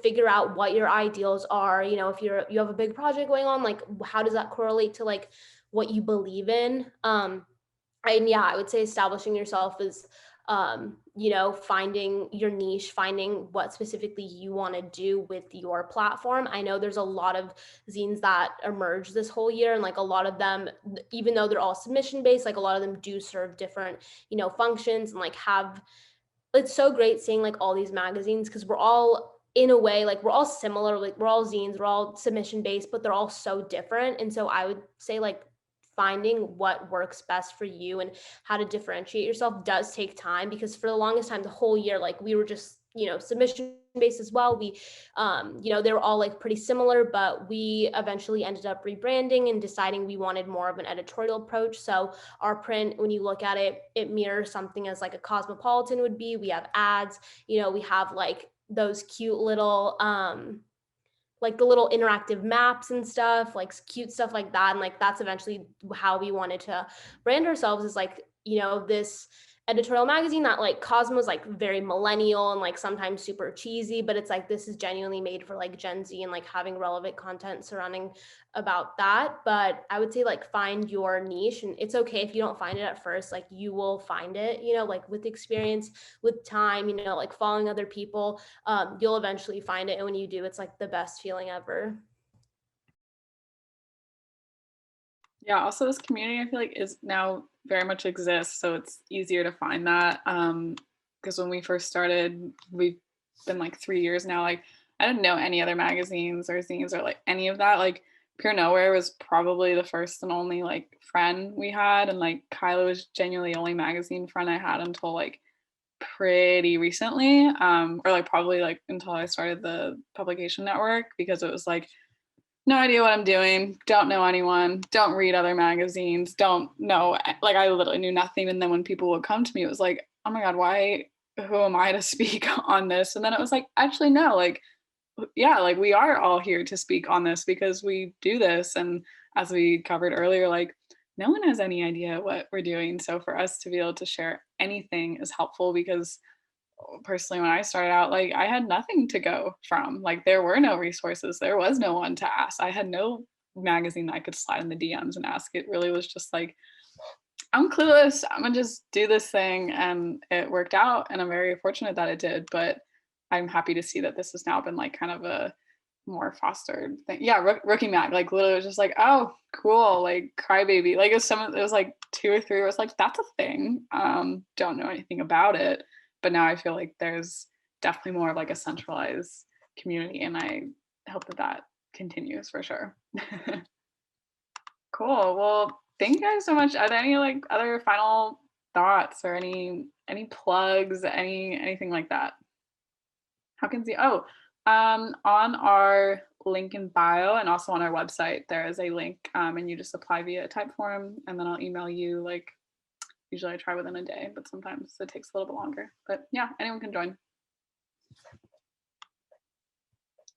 Speaker 1: figure out what your ideals are. If you have a big project going on, like how does that correlate to like what you believe in? And yeah, I would say establishing yourself is finding your niche, finding what specifically you want to do with your platform. I know there's a lot of zines that emerged this whole year, and like a lot of them, even though they're all submission based, like a lot of them do serve different functions, and like it's so great seeing like all these magazines, because we're all, in a way, like we're all similar, like we're all zines, we're all submission based, but they're all so different. And so I would say like finding what works best for you and how to differentiate yourself does take time, because for the longest time, the whole year, like we were just submission based as well. We they were all like pretty similar, but we eventually ended up rebranding and deciding we wanted more of an editorial approach. So our print, when you look at it, it mirrors something as like a Cosmopolitan would be. We have ads, we have like those cute little like the little interactive maps and stuff, like cute stuff like that. And like that's eventually how we wanted to brand ourselves, is like this editorial magazine that like Cosmo's like very millennial and like sometimes super cheesy, but it's like this is genuinely made for like Gen Z, and like having relevant content surrounding about that. But I would say like find your niche, and it's okay if you don't find it at first, like you will find it, like with experience, with time, like following other people, you'll eventually find it. And when you do, it's like the best feeling ever.
Speaker 6: Yeah, also this community I feel like is now very much exists, so it's easier to find that. Because when we first started, we been like 3 years now. Like I didn't know any other magazines or zines or like any of that. Like Pure Nowhere was probably the first and only like friend we had, and like Kyla was genuinely the only magazine friend I had until like pretty recently, or like probably like until I started the publication network, because it was like no idea what I'm doing, don't know anyone, don't read other magazines, don't know, like I literally knew nothing. And then when people would come to me, it was like, oh my God, who am I to speak on this? And then it was like, actually, no, like, yeah, like we are all here to speak on this because we do this. And as we covered earlier, like no one has any idea what we're doing. So for us to be able to share anything is helpful, because personally when I started out, like I had nothing to go from. Like there were no resources, there was no one to ask. I had no magazine that I could slide in the DMs and ask. It really was just like, I'm clueless, I'm gonna just do this thing. And it worked out, and I'm very fortunate that it did. But I'm happy to see that this has now been like kind of a more fostered thing. Yeah, Rookie Mag, like literally was just like, oh cool, like Crybaby, like it was like 2 or 3 where it's like, that's a thing. Don't know anything about it, but now I feel like there's definitely more of like a centralized community, and I hope that continues for sure. Cool. Well, thank you guys so much. Are there any like other final thoughts or any plugs, anything like that? How can see? Oh, on our link in bio and also on our website, there is a link, and you just apply via a type form, and then I'll email you. Like usually I try within a day, but sometimes it takes a little bit longer. But yeah, anyone can join.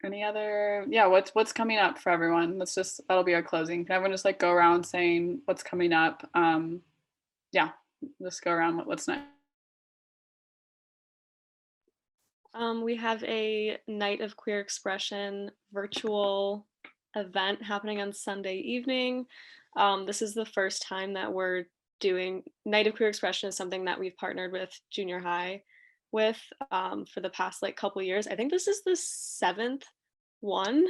Speaker 6: Any other, yeah, what's coming up for everyone? That'll be our closing. Can everyone just like go around saying what's coming up? Yeah, just go around what's next.
Speaker 5: We have a Night of Queer Expression virtual event happening on Sunday evening. This is the first time that we're doing Night of Queer Expression. Is something that we've partnered with junior high with for the past like couple years. I think this is the 7th one.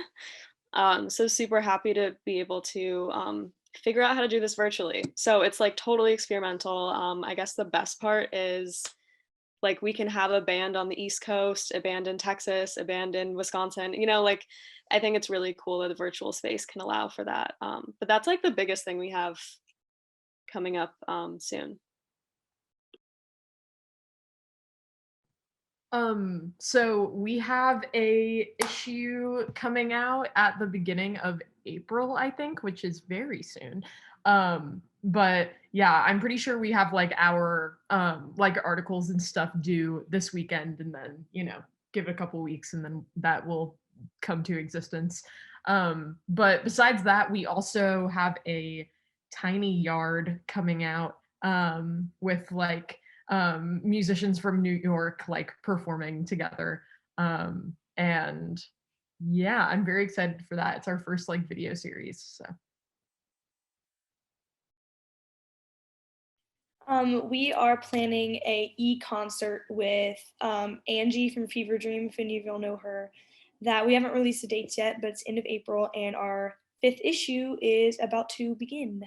Speaker 5: So super happy to be able to figure out how to do this virtually. So it's like totally experimental. I guess the best part is like we can have a band on the East Coast, a band in Texas, a band in Wisconsin, like I think it's really cool that the virtual space can allow for that. But that's like the biggest thing we have coming up soon.
Speaker 2: So we have a issue coming out at the beginning of April, I think, which is very soon. But yeah, I'm pretty sure we have like our like articles and stuff due this weekend, and then give it a couple weeks and then that will come to existence. But besides that, we also have a tiny yard coming out with like musicians from New York like performing together. And yeah, I'm very excited for that. It's our first like video series. So
Speaker 3: we are planning a e-concert with Angie from Fever Dream, if any of y'all know her, that we haven't released the dates yet, but it's end of April, and our 5th issue is about to begin.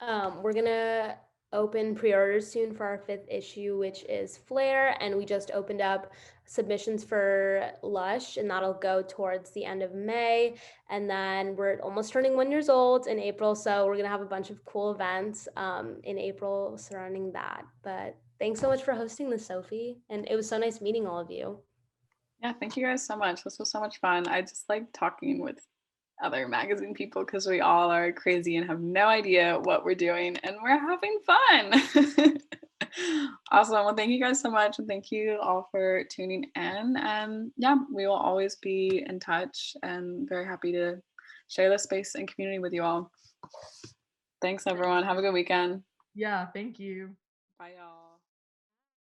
Speaker 1: We're gonna open pre-orders soon for our 5th issue, which is Flare, and we just opened up submissions for Lush, and that'll go towards the end of May. And then we're almost turning 1 year old in April, so we're gonna have a bunch of cool events in April surrounding that. But thanks so much for hosting this, Sophie, and it was so nice meeting all of you.
Speaker 6: Yeah, thank you guys so much. This was so much fun. I just like talking with other magazine people because we all are crazy and have no idea what we're doing, and we're having fun. Awesome. Well, thank you guys so much, and thank you all for tuning in. And yeah, we will always be in touch and very happy to share this space and community with you all. Thanks, everyone. Have a good weekend.
Speaker 2: yeah, thank you.
Speaker 6: Bye, y'all.